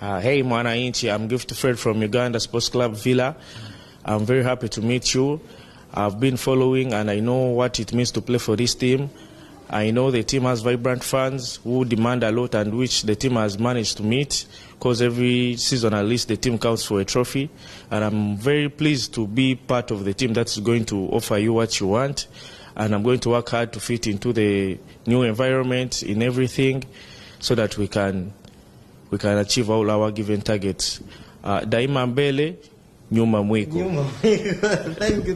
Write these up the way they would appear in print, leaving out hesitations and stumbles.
Hey Mwananchi, I'm Gift Fred from Uganda Sports Club Villa. I'm very happy to meet you. I've been following and I know what it means to play for this team. I know the team has vibrant fans who demand a lot and which the team has managed to meet, because every season at least the team counts for a trophy. And I'm very pleased to be part of the team that's going to offer you what you want. And I'm going to work hard to fit into the new environment in everything so that we can achieve all our given targets. Daima mbele, nyuma mwiko. Thank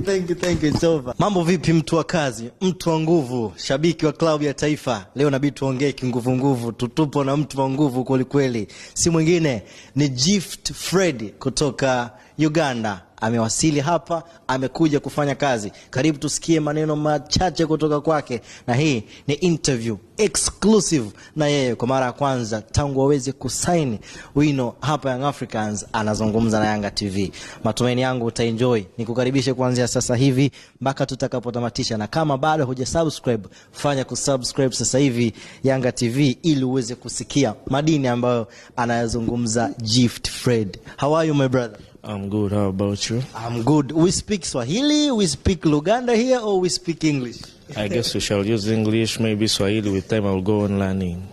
you, it's over. Mambo vipi mtu wa kazi, mtu wa nguvu, shabiki wa klabu ya taifa. Leo nabidi tuongee kinguvu, tutupo na mtu wa nguvu kweli kweli. Si mwingine ni Gift Fred kutoka Uganda. Amewasili hapa, amekuja kufanya kazi. Karibu tusikie maneno machache kutoka kwake, na hii ni interview exclusive na yeye kwa mara ya kwanza tangu waweze kusaini wino hapa Young Africans. Anazungumza na Yanga TV. Matumaini yangu utaenjoy. Nikukaribishe kuanzia sasa hivi mpaka tutakapotamatisha, na kama bado hujasubscribe, fanya kusubscribe sasa hivi Yanga TV ili uweze kusikia madini ambayo anayazungumza Gift Fred. How are you my brother? I'm good. How about you? I'm good. We speak Swahili, we speak Luganda here, or we speak English? I guess we shall use English, maybe Swahili. With time I'll go on learning.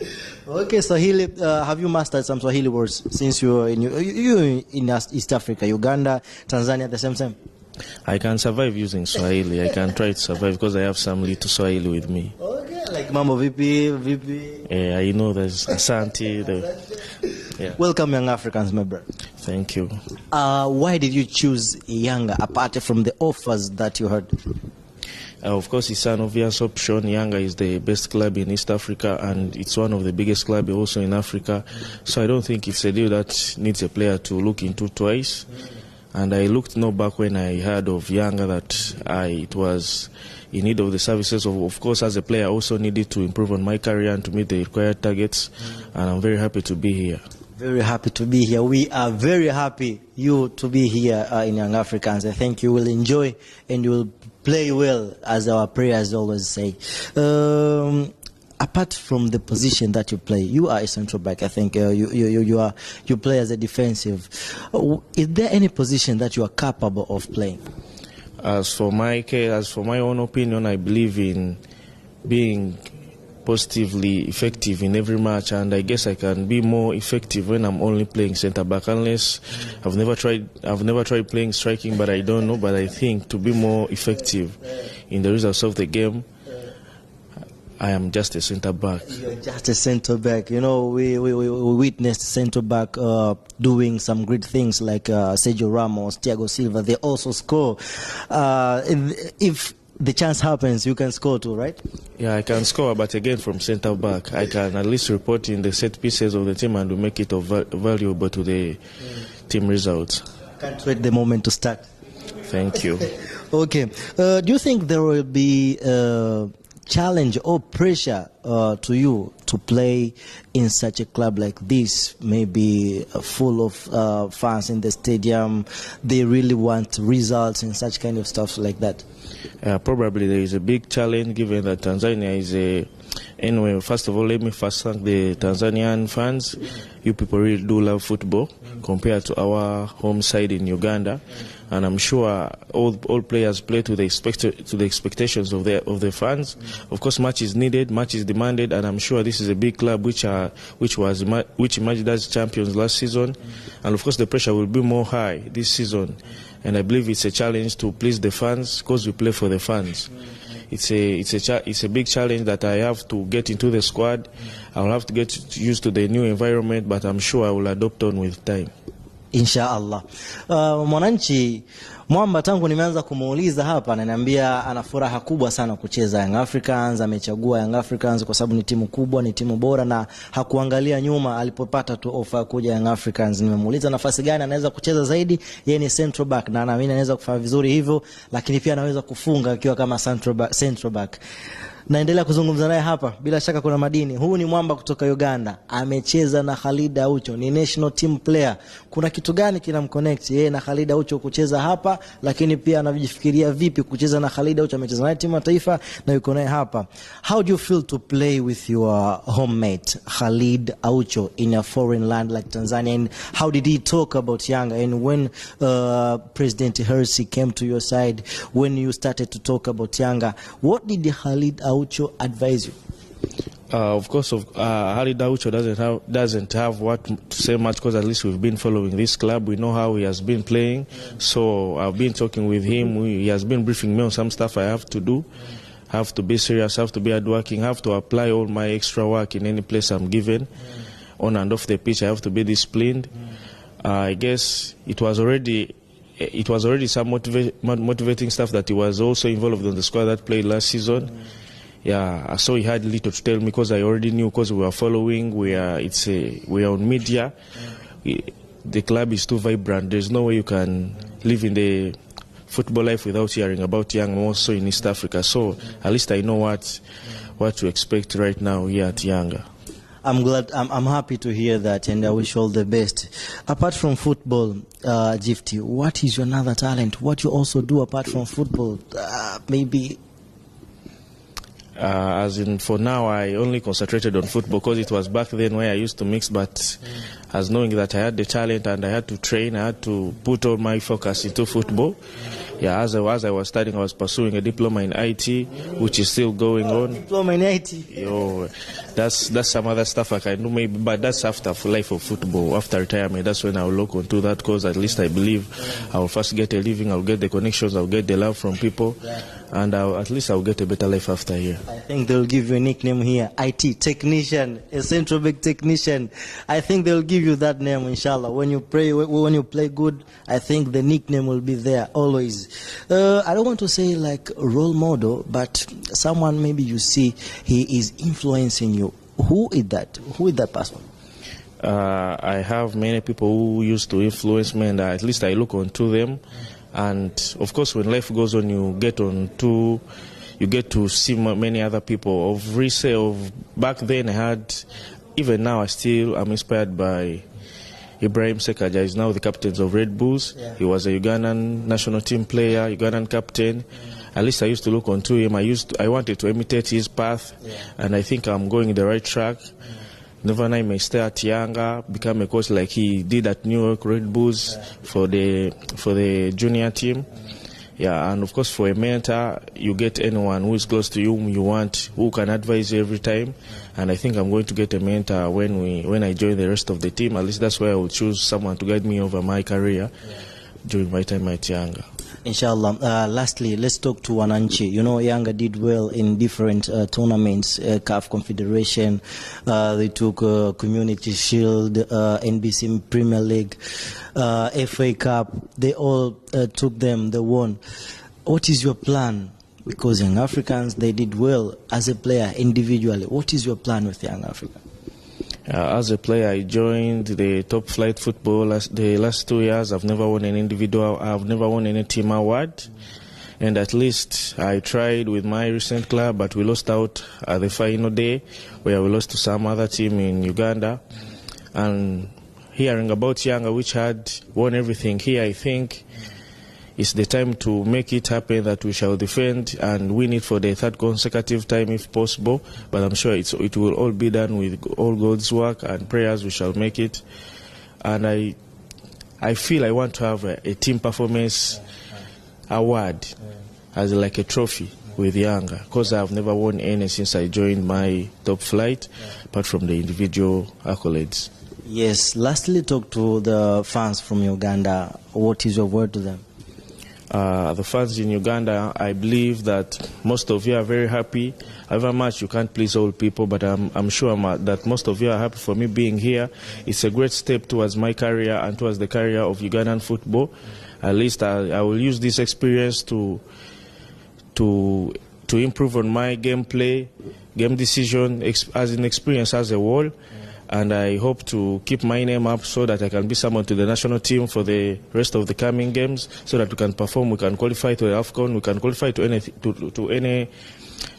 Okay, Swahili. Have you mastered some Swahili words since you're in East Africa, Uganda, Tanzania at the same time? I can survive using Swahili. I can try to survive because I have some little Swahili with me. Okay, like mambo vipi. Yeah, I know there's Asante. Yeah. Welcome Young Africans, my brother. Thank you. Why did you choose Yanga apart from the offers that you heard? Of course, it's an obvious option. Yanga is the best club in East Africa and it's one of the biggest clubs also in Africa. So I don't think it's a deal that needs a player to look into twice. And I looked back when I heard of Yanga that it was in need of the services. Of course, as a player, I also needed to improve on my career and to meet the required targets. And I'm very happy to be here. Very happy to be here. We are very happy you to be here in Young Africans. I think you will enjoy and you will play well, as our prayers always say. Apart from the position that you play, you are a central back. I think you play as a defensive. Is there any position that you are capable of playing? As for my own opinion, I believe in being positively effective in every match, and I guess I can be more effective when I'm only playing centre back. Unless I've never tried playing striking, but I don't know. But I think to be more effective in the results of the game, I am just a centre back. You're just a centre back. You know, we witnessed centre back doing some great things like Sergio Ramos, Thiago Silva. They also score. If the chance happens, you can score too, right? Yeah, I can score, but again from centre back, I can at least report in the set pieces of the team and to make it valuable to the team results. Can't wait the moment to start. Thank you. Okay. Do you think there will be challenge or pressure to you to play in such a club like this, maybe full of fans in the stadium? They really want results and such kind of stuff like that. Probably there is a big challenge given that Tanzania is anyway, first of all, let me first thank the Tanzanian fans. You people really do love football compared to our home side in Uganda. And I'm sure all players play to the expectations of the fans. Of course, much is needed, much is demanded, and I'm sure this is a big club which emerged as champions last season, and of course the pressure will be more high this season. And I believe it's a challenge to please the fans because we play for the fans. It's a big challenge that I have to get into the squad. I'll have to get used to the new environment, but I'm sure I will adopt on with time. Inshallah. Mwananchi Mwamba, tangu nimeanza kumuuliza hapa ananiambia ana furaha kubwa sana kucheza Young Africans. Amechagua Young Africans kwa sababu ni timu kubwa, ni timu bora, na hakuangalia nyuma alipopata tu offer kuja Young Africans. Nimemuuliza nafasi gani anaweza kucheza zaidi. Yeye ni central back na naamini anaweza kufanya vizuri hivyo, lakini pia anaweza kufunga akiwa kama central back. Naendelea kuzungumza naye hapa, bila shaka kuna madini. Huu ni mwamba kutoka Uganda, amecheza na Khalid Aucho, ni national team player. Kuna kitu gani kinamconnect yeye na Khalid Aucho kucheza hapa, lakini pia anajifikiria vipi kucheza na Khalid Aucho? Amecheza naye timu ya taifa na yuko naye hapa. How do you feel to play with your homemate Khalid Aucho in a foreign land like Tanzania, and how did he talk about Yanga? And when President Hersi came to your side, when you started to talk about Yanga, what did Khalid Aucho advise you? Of course, Khalid Aucho doesn't have what to say much, because at least we've been following this club. We know how he has been playing. So I've been talking with him. He has been briefing me on some stuff I have to do. Have to be serious, have to be hardworking, have to apply all my extra work in any place I'm given. On and off the pitch, I have to be disciplined. I guess it was already some motivating stuff that he was also involved in the squad that played last season. Yeah, so he had little to tell me, because I already knew, because we were following. We are on media. The club is too vibrant. There's no way you can live in the football life without hearing about Yanga, also in East Africa. So at least I know what to expect right now here at Yanga. I'm glad. I'm happy to hear that, and I wish all the best. Apart from football, Gifty, what is your other talent? What you also do apart from football? Maybe. As in, for now, I only concentrated on football, because it was back then where I used to mix. But as knowing that I had the talent and I had to train, I had to put all my focus into football. Yeah, as I was studying, I was pursuing a diploma in IT, which is still going on. Diploma in IT? Yo, that's some other stuff I can do maybe, but that's after life of football, after retirement. That's when I'll look onto that, because at least I believe I'll first get a living, I'll get the connections, I'll get the love from people, and at least I'll get a better life after here. I think they'll give you a nickname here, IT technician, a central bank technician. I think they'll give you that name, inshallah. When you play good, I think the nickname will be there always. I don't want to say like a role model, but someone maybe you see he is influencing you. Who is that? Who is that person? I have many people who used to influence me, and at least I look onto them. And of course, when life goes on, you get to see many other people. Of back then, I had, even now, I'm inspired by Ibrahim Sekaja. Is now the captain of Red Bulls. Yeah. He was a Ugandan national team player, Ugandan captain. At least I used to look onto him. I wanted to imitate his path, and I think I'm going the right track. Never I may stay at Yanga, become a coach like he did at New York Red Bulls for the junior team. Yeah, and of course for a mentor, you get anyone who is close to you, whom you want, who can advise you every time. And I think I'm going to get a mentor when I join the rest of the team. At least that's why I will choose someone to guide me over my career during my time at Yanga. Inshallah. Lastly, let's talk to Wananchi. You know, Yanga did well in different tournaments, CAF Confederation. They took Community Shield, NBC Premier League, FA Cup. They all took them. They won. What is your plan? Because Young Africans, they did well as a player individually. What is your plan with Young Africa? As a player, I joined the top flight football the last 2 years. I've never won an individual. I've never won any team award. And at least I tried with my recent club, but we lost out at the final day, where we lost to some other team in Uganda. And hearing about Yanga, which had won everything here, I think it's the time to make it happen, that we shall defend and win it for the third consecutive time if possible. But I'm sure it will all be done with all God's work and prayers. We shall make it. And I feel I want to have a team performance award as like a trophy with Yanga, because I've never won any since I joined my top flight, apart from the individual accolades. Yes. Lastly, talk to the fans from Uganda. What is your word to them? The fans in Uganda, I believe that most of you are very happy. However much you can't please all people, but I'm sure that most of you are happy for me being here. It's a great step towards my career and towards the career of Ugandan football. At least I will use this experience to improve on my gameplay, game decision, as an experience as a whole. And I hope to keep my name up so that I can be summoned to the national team for the rest of the coming games, so that we can perform, we can qualify to the AFCON, we can qualify to any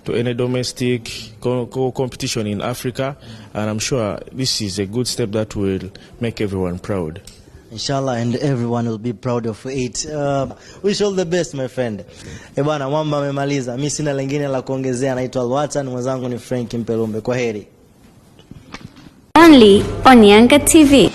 to any domestic competition in Africa, and I'm sure this is a good step that will make everyone proud. Inshallah, and everyone will be proud of it. Wish all the best, my friend. Bwana Mwamba amemaliza. Mimi sina lingine la kuongezea. Naitwa Alwatan, mwenzangu ni Frank Mpelumbe. Kwaheri. Only on Yanga TV.